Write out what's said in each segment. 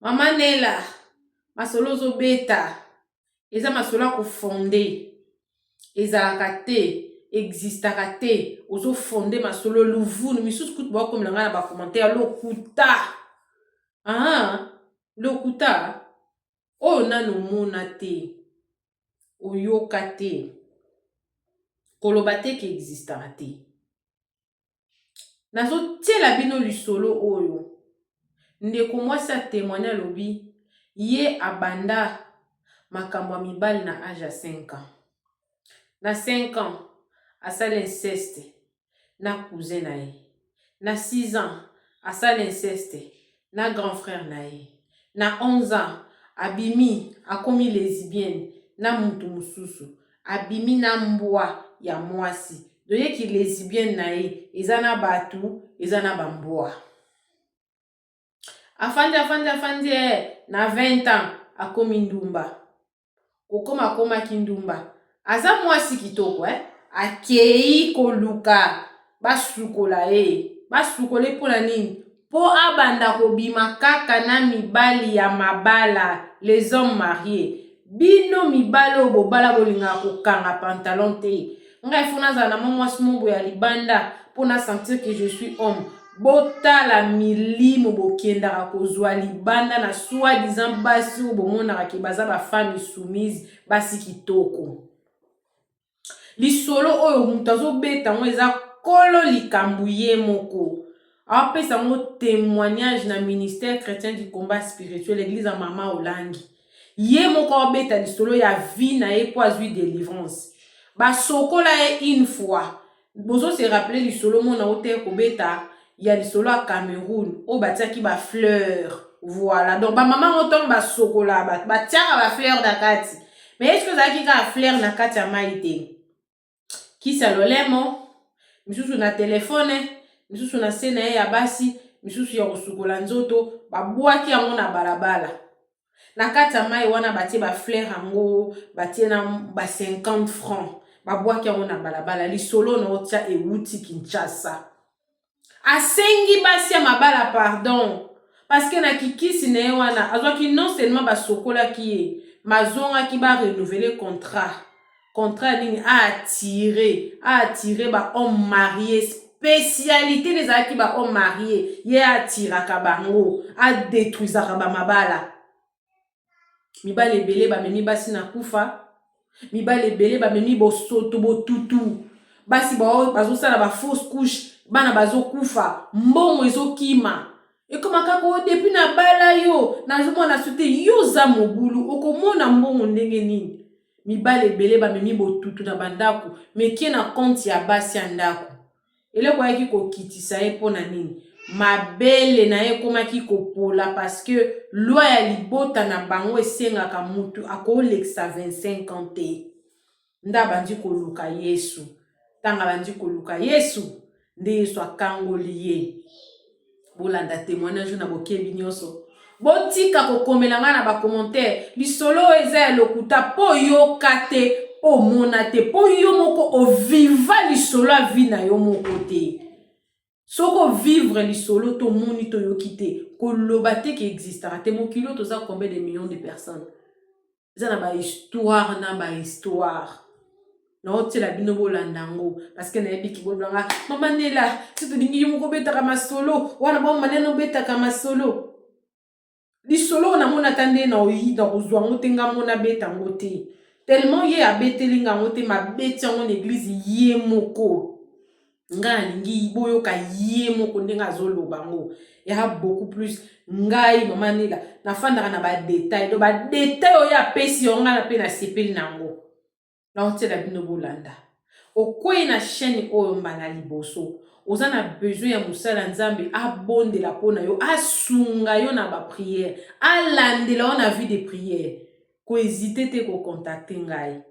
Mama Nela, masolo zobeta, eza masolo ako fondé, ezalaka te, existaka te, ozo fondé masolo luvunu, misusu kutu ba komela nga na ba commentaire lokuta. Lokuta, oyo nanu mona te, oyoka te, koloba te ke existaka te. Nazo tiela bino lisolo oyo. Ndeko mwasi atémoigné alobi ye abanda makambo ya mibali na âge ya 5 ans. Na 5 ans, asala inceste na cousin na ye. Na 6 ans, asala inceste na grand frère na ye. Na 11 ans, abimi akomi lesbienne na mutu mususu. Abimi na mbwa ya mwasi. Doyeki lesbienne na ye, eza na batu, eza na bambwa. Afandi, na 20 ans, akomi ndumba. Kokoma kindumba. Aza mwasi kitoko, akei koluka. Basukola ye. Basukole pona nini? Po abanda kobima kaka na mibali ya mabala, les hommes mariés. Bino mibali obobala bolinga kokanga pantalon te. Nga ifuna za na mwasi mobo ya libanda, pona sentir que je suis homme. Botala milimo bokendaka kozwa libanda na soi-disant basi oyo bomonaka ke baza ba femme soumise basi kitoko. Lisolo oyo mutu azobeta ngo eza kolo likambu ye moko. Apesa ngo témoignage na ministère chrétien du combat spirituel église ya Mama Olangi. Ye moko abeta lisolo ya vie na ye po azwi délivrance. Basokola ye une fois. Bozo se rappeler lisolo mona ote kobeta. Il y a des solos à Cameroun, au batia qui ba fleur. Voilà. Donc, ba maman autant ba sokola, ba tia ba fleur d'akati. Mais est-ce que ça qui a fleur d'akati à maïté? Qui ça l'olemo? Misusu na téléphone, misusu na sena ya basi, misusu ya sokola nzoto, ba boaki yango na balabala. Na kati ya mai wana batie ba fleur yango, batie na ba 50 francs. Ba boaki yango na balabala. Li solo na otia e wuti Kinshasa. Asengi basi ya mabala pardon parce que na kikisi na wana azwaki non seulement basokola ki mazonga ki ba renouveler contrat nini a attirer ba homme marié spécialité des aki ba homme marié ye attiraka bango a détruisaka ba mabala mibale ebele ba memi basi na kufa mibale ebele ba memi bosoto botutu basi bazosala ba fausse couche bana bazo kufa mbongo ezokima ekoma kaka depuis na bala yo nazomona sute yo za mobulu okomona mbongo ndenge nini mibale ebele bamemi botutu na bandako mekie na compte ya basi ya ndako eloko ayaki kokitisa ye mpona nini mabele na ye ekomaki kopola parce que loi ya libota na bango esengaka mutu akolekisa 25 ans te nda bandi koluka Yesu tanga bandi koluka Yesu nde Yesu akangoli ye bolanda témoignage na bokebi nyonso botika kokomela nga na ba commentaire lisolo eza ya lokuta po yoka te po mona te po yo moko oviva lisolo a vie na yo moko te soko vivre lisolo to moni to yoki te koloba te ki existera te mokilo toza combien de millions de personnes eza na ba histoire no tela bino bolanda ngo parce que na yebiki bolanga Mama Nela si tolingi moko betaka masolo wana ba maneno betaka masolo lisolo na mona tande na oyida kozwa ngo tenga mona beta ngo te tellement ye abetelinga ngo te mabeti yango na église ye moko nga lingi boyoka ye moko ndenga azoloba ngo ya beaucoup plus ngai Mama Nela nafandaka na ba détail do ba détail oyo apesi yo nga na pe na sepeli nango na otela bino bolanda okwei na chaîne oyo mbala liboso oza na besoin ya mosala nzambe abondela mpona yo asunga yo na bapriere alandela yo na vie de priere kohésite te kocontacte ngai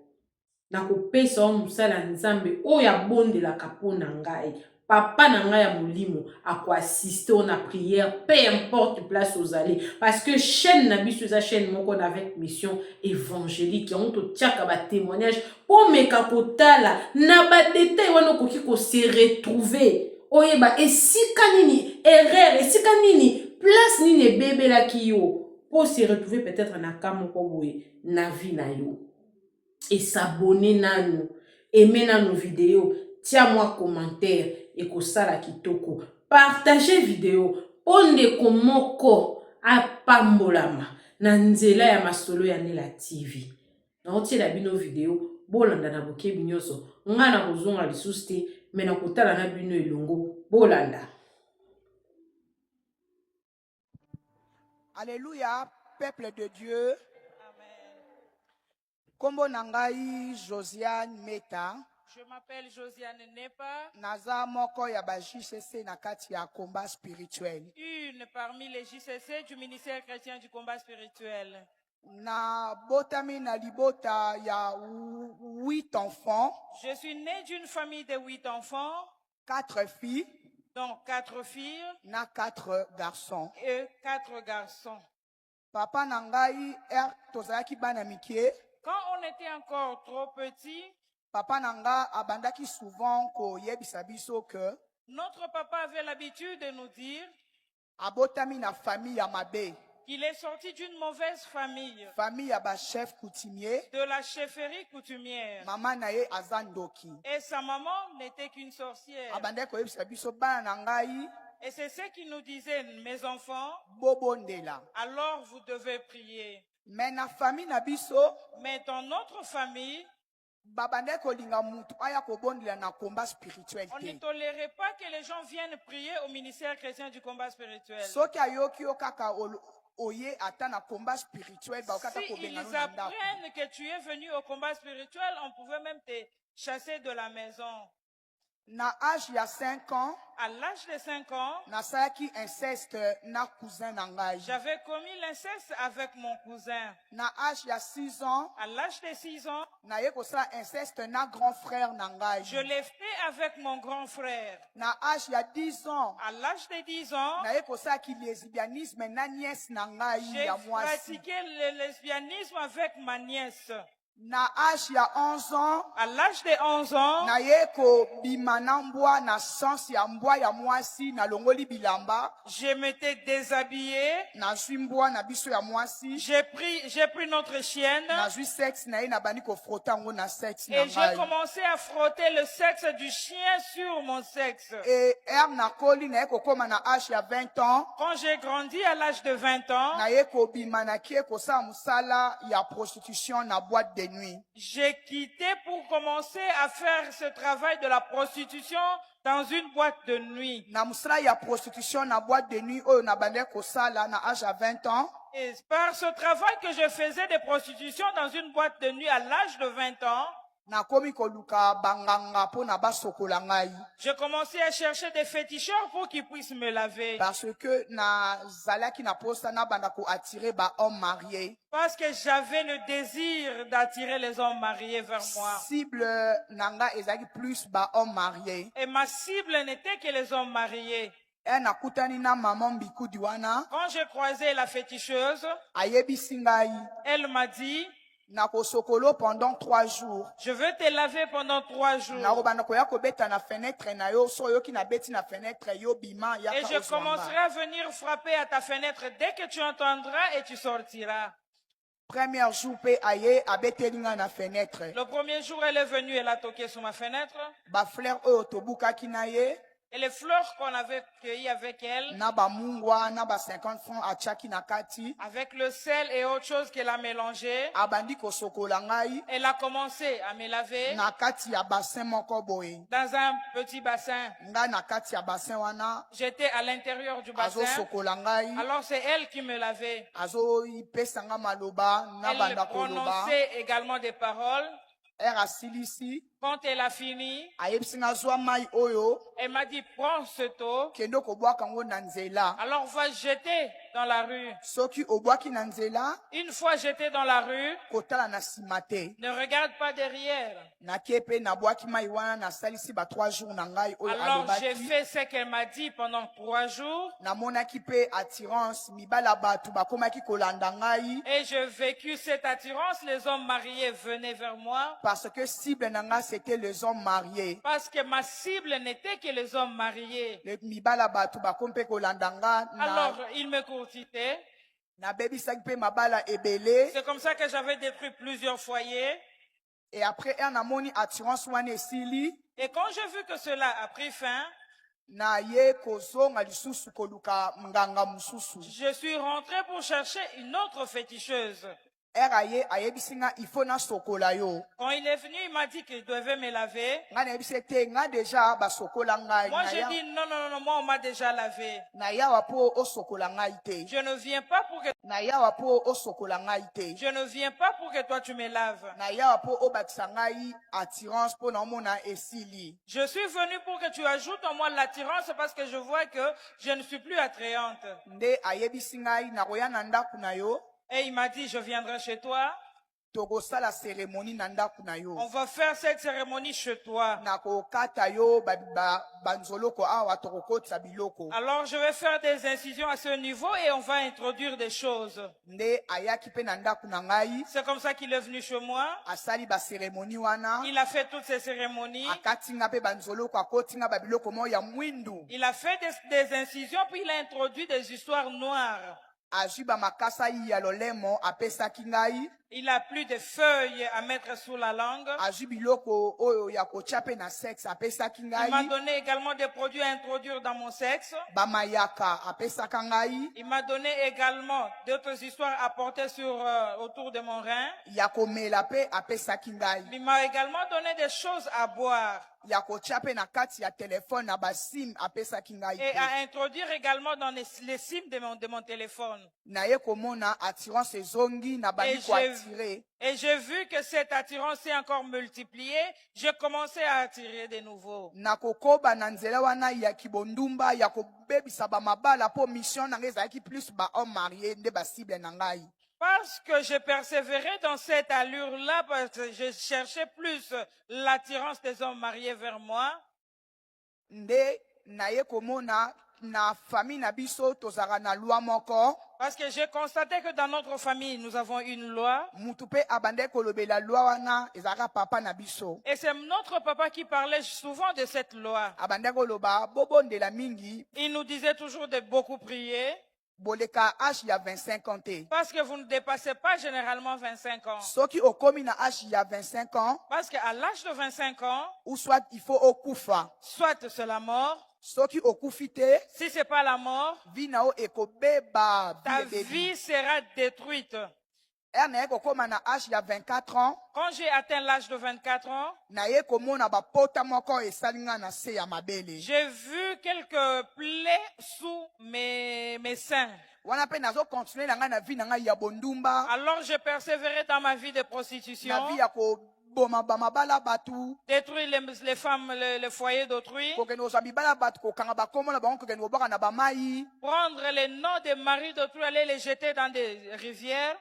na kopesa yo mosala nzambe oyo abondelaka mpona ngai papa na ngai ya molimo akoassiste na prière peu importe place ozali parce que chaîne na biso eza chaîne moko na avec mission évangélique yango totiaka ba témoignage po meka kotala na ba détail wana okoki ko se retrouver oyeba esika nini erreur esika nini place nini ebebelaki yo pour se retrouver peut-être na kamoko boye na vie na yo. Et s'abonner nano, aimer nos vidéos, tiens-moi commentaire et ko sala kitoko. Partagez vidéo, onde komoko a pambolama na nzela ya masolo ya Nela TV. Na otiela bino vidéo, bolanda na bokebi nyonso, nga na kozonga lisusu te, me na kotala na bino elongo, bolanda. Alléluia, peuple de Dieu. Kombo nangai Josiane Meta. Je m'appelle Josiane Nepa. Naza moko ya ba JCC na kati ya combat spirituel. Une parmi les JCC du ministère chrétien du combat spirituel. Na botami na libota ya 8 enfants. Je suis née d'une famille de 8 enfants. 4 filles. Donc 4 filles. Na 4 garçons. Et 4 garçons. Papa nangai tozalaki bana mikie. Quand on était encore trop petits, Papa nanga abandaki souvent ko yebisa biso que notre papa avait l'habitude de nous dire abotami na famille ya mabe. qu'il est sorti d'une mauvaise famille. Famille ya ba chef coutumier. De la chefferie coutumière. Maman naye azandoki. Et sa maman n'était qu'une sorcière. Abandaki ko yebisa biso bana nangai. Et c'est ce qu'il nous disait, mes enfants. Bobondela. Alors vous devez prier. Mais na famille na biso, mais dans notre famille, on ne tolérait pas que les gens viennent prier au ministère chrétien du combat spirituel. Si ils apprennent que tu es venu au combat spirituel, on pouvait même te chasser de la maison. Na âge il y a 5 ans, à l'âge de 5 ans, j'avais commis l'inceste avec mon cousin. Na âge il y a 6 ans, à l'âge de 6 ans, je l'ai fait avec mon grand frère. Na âge il y a 10 ans, à l'âge de 10 ans, j'ai pratiqué le lesbianisme avec ma nièce. Na âge il y a 11 ans, à l'âge de 11 ans, je m'étais déshabillé. J'ai pris notre chienne. Et j'ai commencé à frotter le sexe du chien sur mon sexe. Et quand j'ai grandi à l'âge de 20 ans, j'ai quitté pour commencer à faire ce travail de la prostitution dans une boîte de nuit. Et par ce travail que je faisais de prostitution dans une boîte de nuit à l'âge de 20 ans, je commençais à chercher des féticheurs pour qu'ils puissent me laver. Parce que j'avais le désir d'attirer les hommes mariés vers moi. Et ma cible n'était que les hommes mariés. Quand j'ai croisé la féticheuse, elle m'a dit, pendant 3 jours. Je veux te laver pendant 3 jours. Et je commencerai à venir frapper à ta fenêtre dès que tu entendras et tu sortiras. Premier jour, le premier jour, elle est venue, elle a toqué sur ma fenêtre. Et les fleurs qu'on avait cueillies avec elle, avec le sel et autre chose qu'elle a mélangé, elle a commencé à me laver dans un petit bassin. J'étais à l'intérieur du bassin, alors c'est elle qui me lavait. Elle prononçait également des paroles. Quand elle a fini, elle m'a dit, prends cette eau, alors va jeter dans la rue. Une fois jeté dans la rue, ne regarde pas derrière. Alors j'ai fait ce qu'elle m'a dit pendant 3 jours. Et j'ai vécu cette attirance, les hommes mariés venaient vers moi. Parce que cible c'était les hommes mariés. Parce que ma cible n'était que les hommes mariés. Alors ils me courtisaient. C'est comme ça que j'avais détruit plusieurs foyers. Et après, et quand j'ai vu que cela a pris fin, je suis rentré pour chercher une autre féticheuse. Quand il est venu, il m'a dit qu'il devait me laver. Moi, j'ai dit non, moi, on m'a déjà lavé. Je ne viens pas pour que toi tu me laves. Je suis venu pour que tu ajoutes en moi l'attirance parce que je vois que je ne suis plus attrayante. Et il m'a dit, je viendrai chez toi. On va faire cette cérémonie chez toi. Alors je vais faire des incisions à ce niveau et on va introduire des choses. C'est comme ça qu'il est venu chez moi. Il a fait toutes ces cérémonies. Il a fait des incisions puis il a introduit des histoires noires. Il a plus de feuilles à mettre sous la langue. Il m'a donné également des produits à introduire dans mon sexe. Il m'a donné également d'autres histoires à porter autour de mon rein. Il m'a également donné des choses à boire. Et à introduire également dans les SIM de mon téléphone. Et j'ai vu que cette attirance s'est encore multipliée. J'ai commencé à attirer de nouveau. Parce que j'ai persévéré dans cette allure-là, parce que je cherchais plus l'attirance des hommes mariés vers moi. Parce que j'ai constaté que dans notre famille, nous avons une loi. Et c'est notre papa qui parlait souvent de cette loi. Il nous disait toujours de beaucoup prier. Parce que vous ne dépassez pas généralement 25 ans. Parce qu'à l'âge de 25 ans, soit c'est la mort. Si c'est pas la mort, ta vie sera détruite. Quand j'ai atteint l'âge de 24 ans, j'ai vu quelques plaies sous mes seins. Alors j'ai persévéré dans ma vie de prostitution. Détruire les femmes, le foyer d'autrui. Prendre les noms des maris d'autrui, aller les jeter dans des rivières.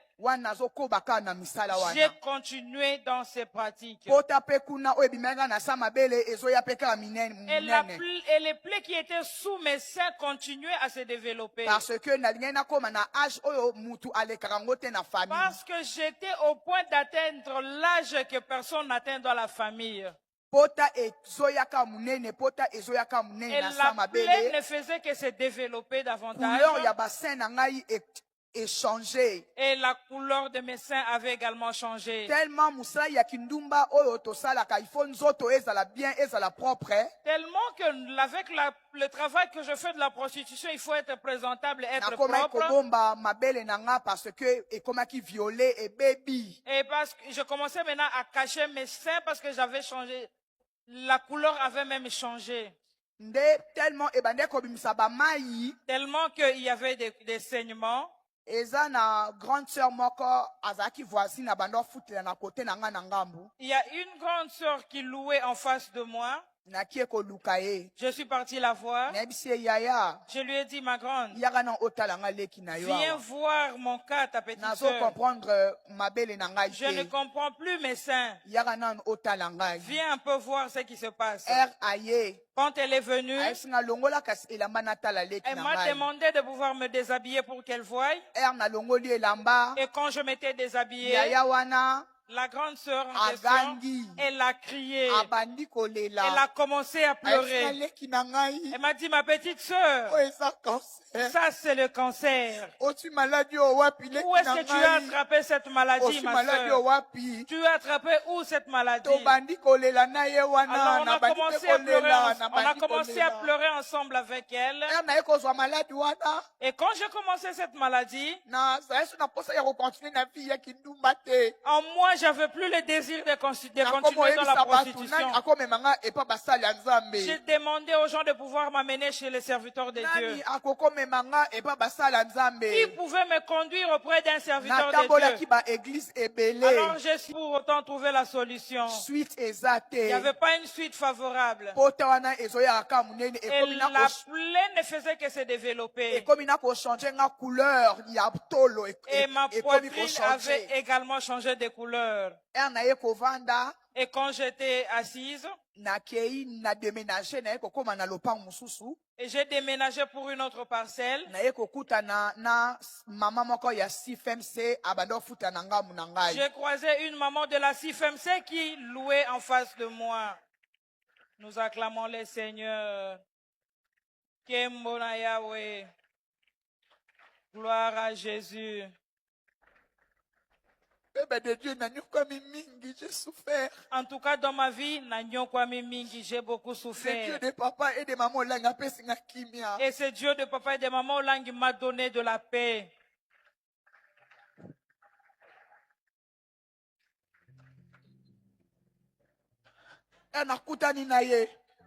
J'ai continué dans ces pratiques. Et les plaies qui étaient sous mes seins continuaient à se développer. Parce que j'étais au point d'atteindre l'âge que personne n'atteint dans la famille. Et la plaie ne faisait que se développer davantage. Et la couleur de mes seins avait également changé. Tellement que avec le travail que je fais de la prostitution, il faut être présentable, être propre. Et parce que je commençais maintenant à cacher mes seins parce que j'avais changé. La couleur avait même changé. Tellement qu'il y avait des saignements. Il y a une grande sœur qui louait en face de moi. Je suis parti la voir. Je lui ai dit, ma grande, viens voir mon cas, ta petite sœur. Je ne comprends plus mes seins. Viens un peu voir ce qui se passe. Quand elle est venue, elle m'a demandé de pouvoir me déshabiller pour qu'elle voie. Et quand je m'étais déshabillée, La grande sœur en question, elle a crié. Elle a commencé à pleurer. Elle m'a dit, ma petite sœur, ça c'est le cancer. Où est-ce que tu as attrapé cette maladie, ma sœur? Tu as attrapé où cette maladie? Alors on a commencé à pleurer ensemble avec elle. Et quand j'ai commencé cette maladie, en moi, j'avais plus le désir de continuer dans la prostitution. J'ai demandé aux gens de pouvoir m'amener chez les serviteurs de Dieu. Qui pouvait me conduire auprès d'un serviteur de Dieu? Alors j'ai pour autant trouvé la solution. Il n'y avait pas une suite favorable. Et la plaie ne faisait que se développer. Et ma poitrine avait également changé de couleur. Et quand j'étais assise, et j'ai déménagé pour une autre parcelle, j'ai croisé une maman de la CIFMC qui louait en face de moi. Nous acclamons le Seigneur. Kembona Yahweh. Gloire à Jésus. En tout cas, dans ma vie, j'ai beaucoup souffert. Et ce Dieu de papa et de maman qui m'a donné de la paix.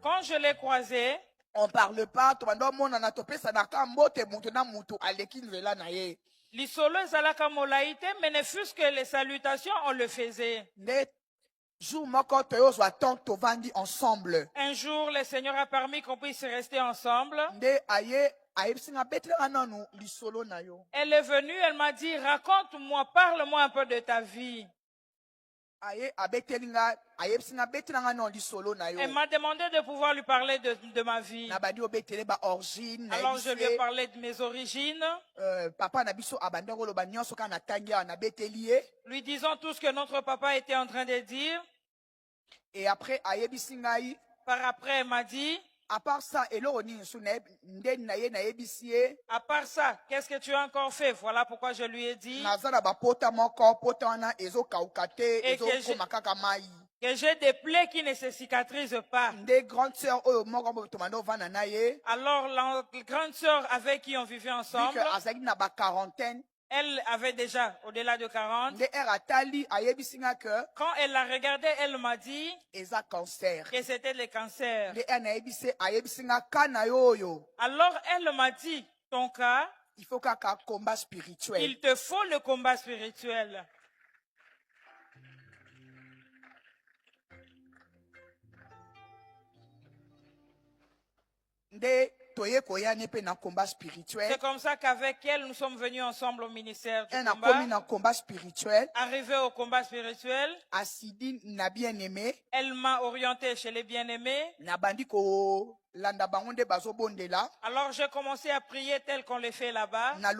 Quand je l'ai croisé, on parle pas, mais ne fût-ce que les salutations, on le faisait. Un jour, le Seigneur a permis qu'on puisse rester ensemble. Elle est venue, elle m'a dit, raconte-moi, parle-moi un peu de ta vie. Elle m'a demandé de pouvoir lui parler de ma vie. Alors je lui ai parlé de mes origines. Lui disant tout ce que notre papa était en train de dire. Et après, par après, elle m'a dit, à part ça, qu'est-ce que tu as encore fait? Voilà pourquoi je lui ai dit que j'ai des plaies qui ne se cicatrisent pas. Alors la grande sœur avec qui on vivait ensemble, elle avait déjà au-delà de 40. Quand elle l'a regardé, elle m'a dit que c'était le cancer. Alors elle m'a dit, ton cas, il faut qu'un combat spirituel. Il te faut le combat spirituel. C'est comme ça qu'avec elle, nous sommes venus ensemble au ministère du combat spirituel. Arrivé au combat spirituel, elle m'a orienté chez les bien-aimés. Alors j'ai commencé à prier tel qu'on le fait là-bas. Moi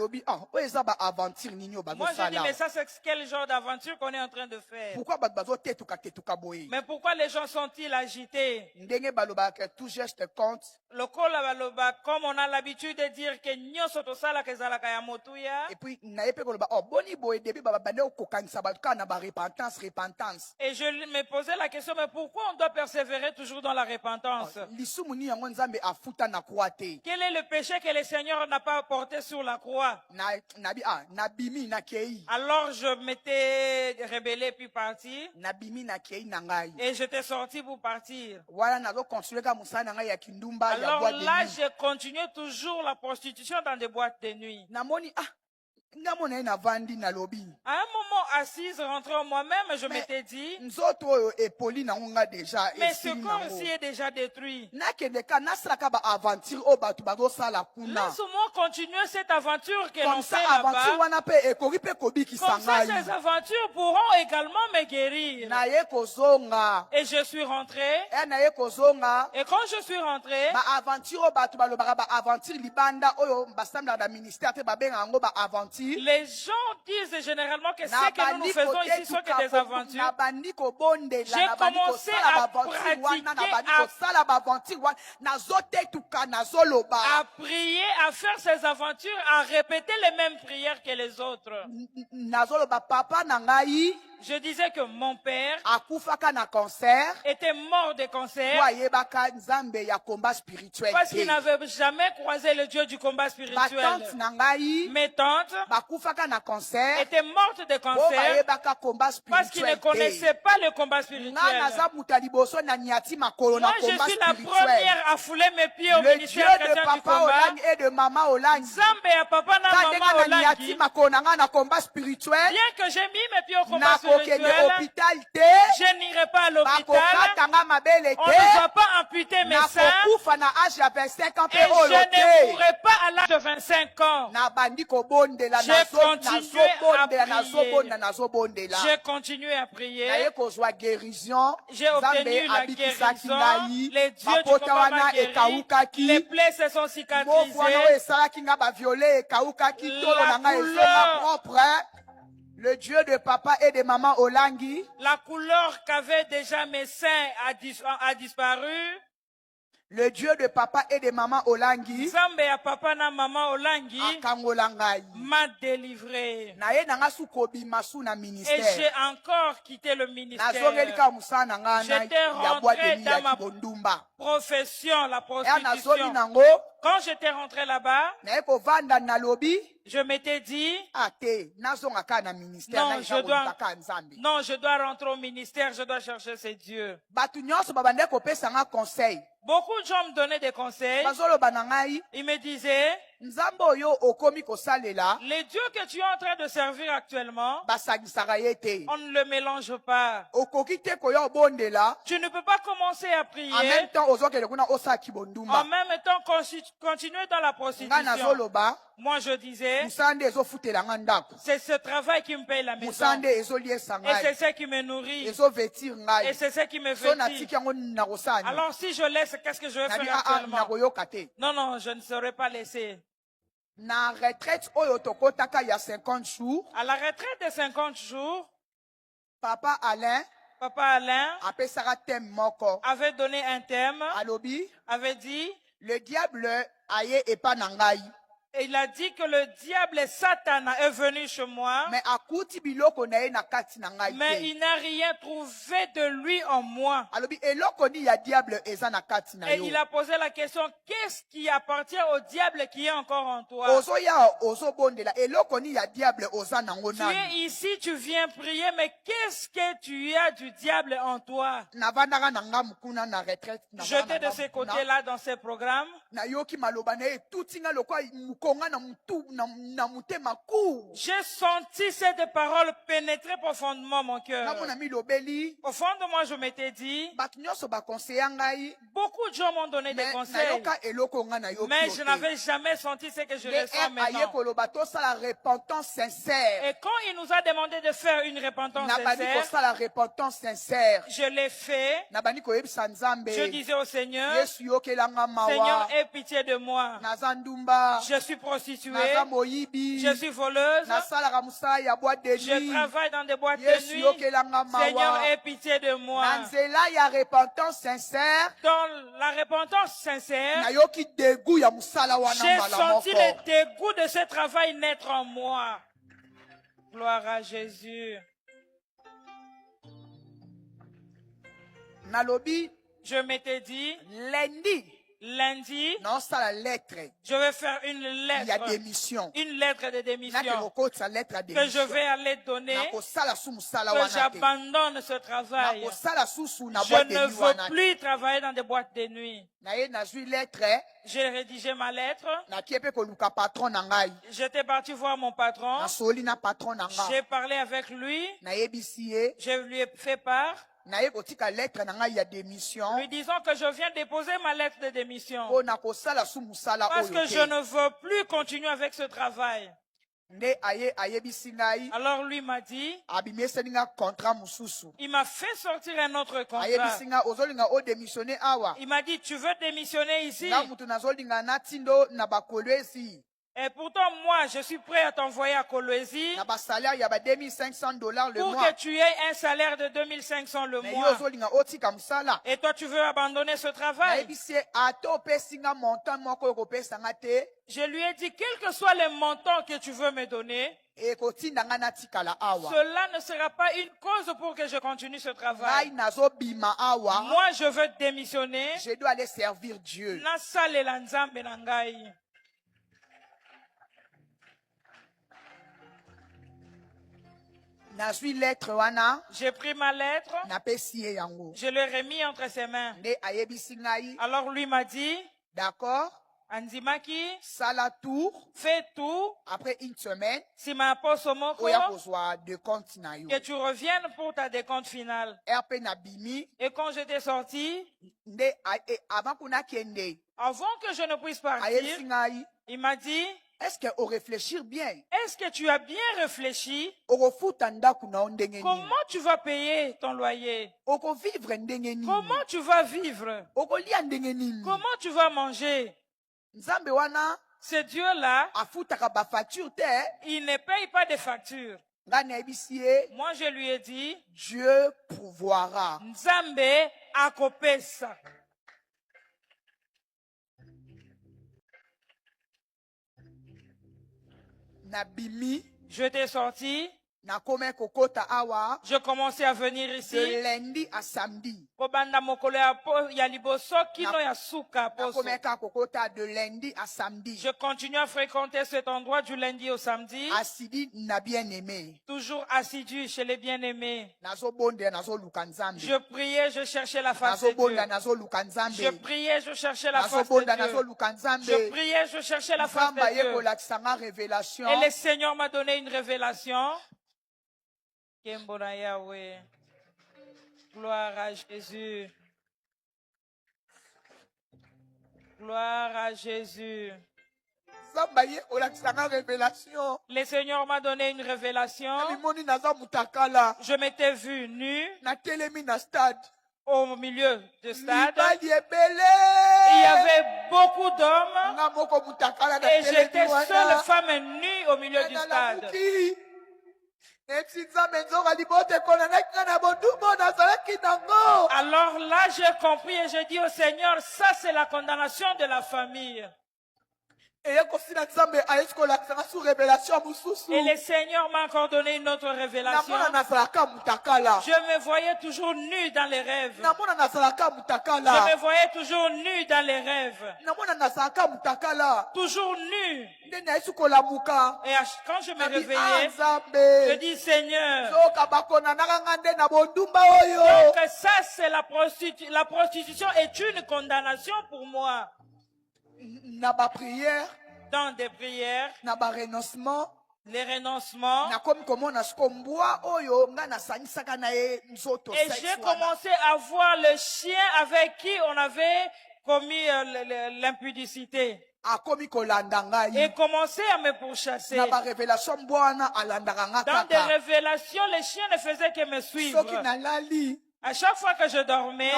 j'ai dit, mais ça c'est quel genre d'aventure qu'on est en train de faire? Mais pourquoi les gens sont-ils agités? Comme on a l'habitude de dire que et puis et je me posais la question, mais pourquoi on doit persévérer toujours dans la repentance? Quel est le péché que le Seigneur n'a pas porté sur la croix? Alors je m'étais rebellé puis parti. Et j'étais sorti pour partir. Alors là, j'ai continué toujours la prostitution dans des boîtes de nuit. À un moment assise, rentré en moi-même, je m'étais dit, mais ce corps-ci est déjà détruit. Laisse-moi continuer cette aventure que l'on fait là-bas. Comme ça, ces aventures pourront également me guérir. Et je suis rentré. Et quand je suis rentré, Les gens disent généralement que ce que nous faisons ici sont que des aventures. J'ai commencé à pratiquer, à prier, à faire ces aventures, à répéter les mêmes prières que les autres. Je disais que mon père était mort de cancer parce qu'il n'avait jamais croisé le Dieu du combat spirituel. Mes tantes étaient mortes de cancer parce qu'ils ne connaissaient pas le combat spirituel. Moi, je suis la première à fouler mes pieds au ministère chrétien du combat. Nzambe ya papa na mama Olangi. Bien que j'ai mis mes pieds au combat spirituel, je n'irai pas à l'hôpital. On ne va pas amputer mes seins. Et je ne mourrai pas à l'âge de 25 ans. J'ai continué à prier. J'ai obtenu la guérison. Les dieux du combat m'ont guéri. Les plaies se sont cicatrisées. Le Dieu de papa et de maman Olangi. La couleur qu'avaient déjà mes seins a disparu. Le Dieu de papa et de maman Olangi. Nzambe ya papa na maman Olangi m'a délivré. Et j'ai encore quitté le ministère. J'étais rentré dans ma profession, la prostitution. Quand j'étais rentré là-bas, je m'étais dit, non, je dois rentrer au ministère, je dois chercher ces dieux. Beaucoup de gens me donnaient des conseils. Ils me disaient, les dieux que tu es en train de servir actuellement, on ne le mélange pas. Tu ne peux pas commencer à prier. En même temps, continuer dans la prostitution. Moi, je disais, c'est ce travail qui me paye la maison. Et c'est ce qui me nourrit. Et c'est ce qui me vêtit. Alors, si je laisse, qu'est-ce que je vais faire actuellement? Non, non, je ne serai pas laissé. Na retraite oyo tokotaka ya 50 jours. À la retraite de 50 jours, Papa Alain avait donné un thème, avait dit, le diable aye epa nangai. Et il a dit que le diable Satan est venu chez moi, mais il n'a rien trouvé de lui en moi. Et il a posé la question, qu'est-ce qui appartient au diable qui est encore en toi? Tu es ici, tu viens prier, mais qu'est-ce que tu as du diable en toi? J'étais de ce côté-là dans ces programmes. J'ai senti cette parole pénétrer profondément mon cœur. Au fond de moi, je m'étais dit, beaucoup de gens m'ont donné des conseils, mais je n'avais jamais senti ce que je ressens maintenant. Et quand il nous a demandé de faire une repentance sincère, je l'ai fait. Je disais au Seigneur, Seigneur, aie pitié de moi. Je suis prostituée, je suis voleuse, je travaille dans des boîtes de nuit. Seigneur, aie pitié de moi. Dans la repentance sincère, j'ai senti le dégoût de ce travail naître en moi. Gloire à Jésus. Je m'étais dit, lundi, je vais faire une lettre de démission que je vais aller donner, que j'abandonne ce travail. Je ne veux plus travailler dans des boîtes de nuit. J'ai rédigé ma lettre. J'étais parti voir mon patron. J'ai parlé avec lui. Je lui ai fait part. Lui disant que je viens déposer ma lettre de démission parce que je ne veux plus continuer avec ce travail. Alors lui m'a dit, il m'a fait sortir un autre contrat. Il m'a dit, tu veux démissionner ici? Et pourtant, moi, je suis prêt à t'envoyer à Kolwezi na ba salaire ya ba $2500 le pour mois. que tu aies un salaire de 2500 le Mais mois. yo zolinga otika musala. Et toi, tu veux abandonner ce travail? Je lui ai dit, quel que soit le montant que tu veux me donner, cela ne sera pas une cause pour que je continue ce travail. Moi, je veux démissionner. Je dois aller servir Dieu. Nasalela nzambe na ngai. J'ai pris ma lettre. Je l'ai remis entre ses mains. Alors lui m'a dit, d'accord, Anzimaki, sala tour, fais tout. Après une semaine, si ma poste au moko, que tu reviennes pour ta décompte finale. Et quand j'étais sorti, avant que je ne puisse partir, il m'a dit, est-ce que on réfléchit bien? Est-ce que tu as bien réfléchi? Comment tu vas payer ton loyer? Comment tu vas vivre? Comment tu vas manger? Ce Dieu-là, il ne paye pas de factures. Moi, je lui ai dit, Dieu pourvoira. Nzambe akopesa. Je t'ai sorti. Je commençais à venir ici. De lundi à samedi. De lundi à samedi. Je continue à fréquenter cet endroit du lundi au samedi. Assidu n'a bien aimé. Toujours assidu chez les bien-aimés. Je priais, je cherchais la face de Dieu. Je priais, je cherchais la face de Dieu. Je priais, je cherchais la face de Dieu. Et le Seigneur m'a donné une révélation. Gloire à Jésus. Gloire à Jésus. Le Seigneur m'a donné une révélation. Je m'étais vu nu au milieu du stade. Il y avait beaucoup d'hommes et j'étais seule femme nue au milieu du stade. Alors là, j'ai compris et j'ai dit au Seigneur, ça c'est la condamnation de la famille. Et le Seigneur m'a encore donné une autre révélation. Je me voyais toujours nu dans les rêves. Je me voyais toujours nu dans les rêves. Toujours nu. Et quand je me réveillais, je dis Seigneur, donc ça c'est la prostitution est une condamnation pour moi. Dans des prières, les renoncements, et j'ai commencé à voir le chien avec qui on avait commis l'impudicité. Et commencer à me pourchasser. Dans des révélations, les chiens ne faisaient que me suivre. À chaque fois que je dormais, je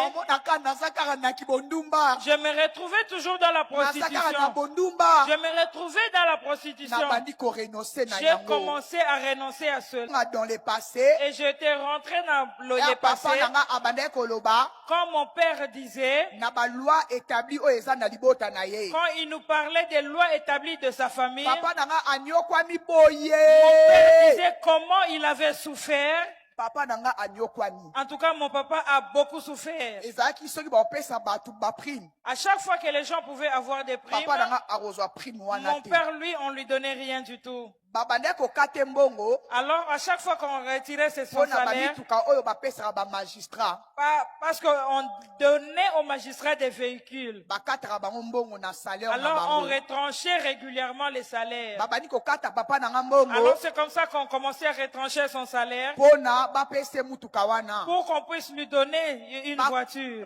me retrouvais toujours dans la prostitution. Je me retrouvais dans la prostitution. J'ai commencé à renoncer à cela. Et j'étais rentré dans le passé. Quand mon père disait, quand il nous parlait des lois établies de sa famille, mon père disait comment il avait souffert. En tout cas, mon papa a beaucoup souffert. À chaque fois que les gens pouvaient avoir des primes, mon père, lui, on lui donnait rien du tout. Alors, à chaque fois qu'on retirait son salaire, parce qu'on donnait aux magistrats des véhicules, alors on retranchait régulièrement les salaires. Alors, c'est comme ça qu'on commençait à retrancher son salaire pour qu'on puisse lui donner une voiture.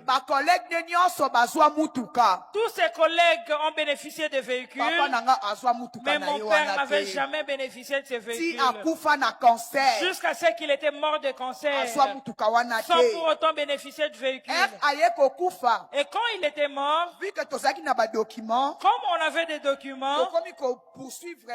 Tous ses collègues ont bénéficié des véhicules, mais mon père n'avait jamais bénéficié bénéficié de ces ti véhicules. akufa na cancer Jusqu'à ce qu'il était mort de cancer. azwa mutuka wana Sans te pour autant bénéficier de véhicules. aye kokufa Et quand il était mort, vu que tozalaki na badocument comme on avait des documents, tokomi poursuivre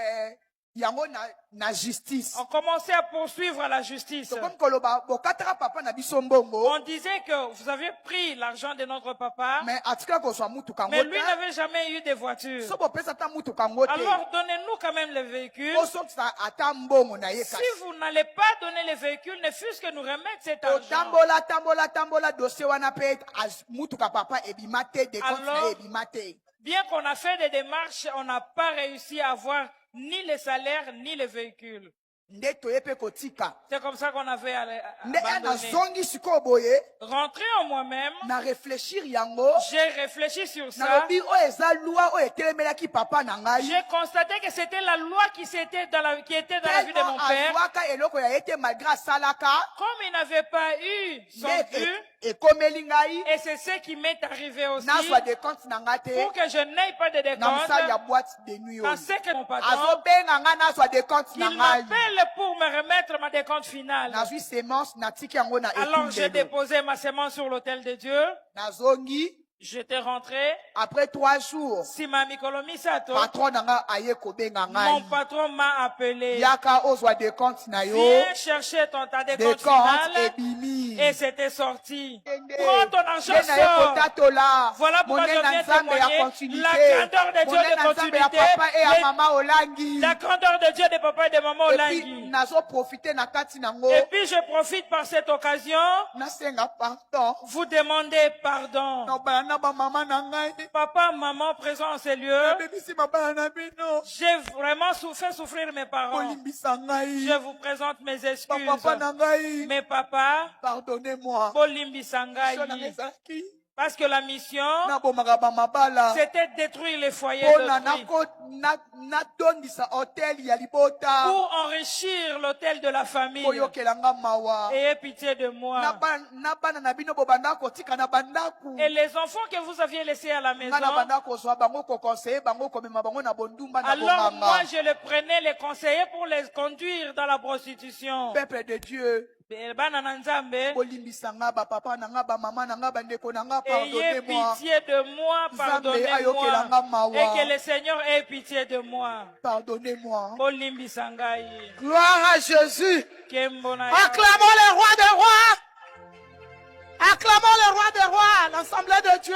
yango na justice on commençait à poursuivre la justice. tokomi koloba bokataka papa na biso mbongo On disait que vous avez pris l'argent de notre papa, mais atika kozwa mutuka mais ngo lui te n'avait jamais eu de voiture. so bopesa ata mutuka ngo te Alors donnez-nous quand même les véhicules. osokisa ata mbongo na ye Si kasi vous n'allez pas donner les véhicules, ne fût-ce que nous remettre cet argent. tambola dossier wana mpe mutuka papa ebima te decompte na ye ebima te Bien qu'on a fait des démarches, on n'a pas réussi à avoir ni les salaires, ni les véhicules. nde toye mpe kotika C'est comme ça qu'on avait nde abandonné. nazongi sikoyo boye Rentré en moi-même, na réfléchir yango j'ai réfléchi sur ça. nalobi oyo eza loi oyo etelemelaki papa na ngai J'ai constaté que c'était la loi qui était dans la vie de mon père. azwaka eloko ya ye te malgré asalaka Comme il n'avait pas eu son dû, ekomeli ngai et c'est ce qui m'est arrivé aussi, nazwa decompte na nga te pour que je n'aie pas de na mosali ya décompte, boîte de nuit oyo dans ce que mon patron, azobenga nga nazwa decompte na qu'il ngai m'appelle pour me remettre ma décompte finale. nazwi semence natiki yango na Alors j'ai etumbelo déposé ma semence sur l'autel de Dieu. nazongi J'étais rentré. après 3 jours Sima Mikolo Misato, patron na nga aye kobenga mon ngai patron m'a appelé. yaka ozwa decompte na yo Viens chercher ta décompte decompte finale. ebimi Et c'était sorti. Prends ton argent, nde na ye sort. kotatola Voilà pourquoi je monene viens nzambe ya témoigner continuité la grandeur de Dieu monene de nzambe ya continuité, papa e ya les- mama olangi la grandeur de Dieu des papas et des mamans et puis Olangi. nazoprofite na kati nango Et puis je profite par cette occasion, nasenga pardon vous demander pardon. na bana na bamama na ngai Papa, maman présents en ces lieux, nabebisi mabala na bino j'ai vraiment fait souffrir mes parents. bolimbisa ngai Je vous présente mes excuses. bapapa na ngai Mes papas, pardonnez-moi Bolimbisa ngai. so nanga ezalaki Parce que la mission, nabomaka bamabala c'était de détruire les foyers mpona d'autrui natondisa hotel ya libota pour enrichir l'hôtel de la famille. oyokelanga mawa Ayez pitié de moi. na bana na bino bobanda kotika na bandaku Et les enfants que vous aviez laissés à la maison, nga na banda kozwa bango kokonseye bango komema bango na bondumba na alors moi bonganga je les prenais, les conseillers pour les conduire dans la prostitution. peuple de Dieu Bana na Nzambe, bolimbisa nga bapapa na nga bamama na nga bandeko na nga ayez pardonnez-moi pitié de moi, Nzambe ayokelanga pardonnez-moi. mawa. Et que le Seigneur ait pitié de moi. pardonnez-moi Bolimbisa ngai. gloire à Jésus Kembo na acclamons le roi des rois acclamons le roi des rois l'assemblée de Dieu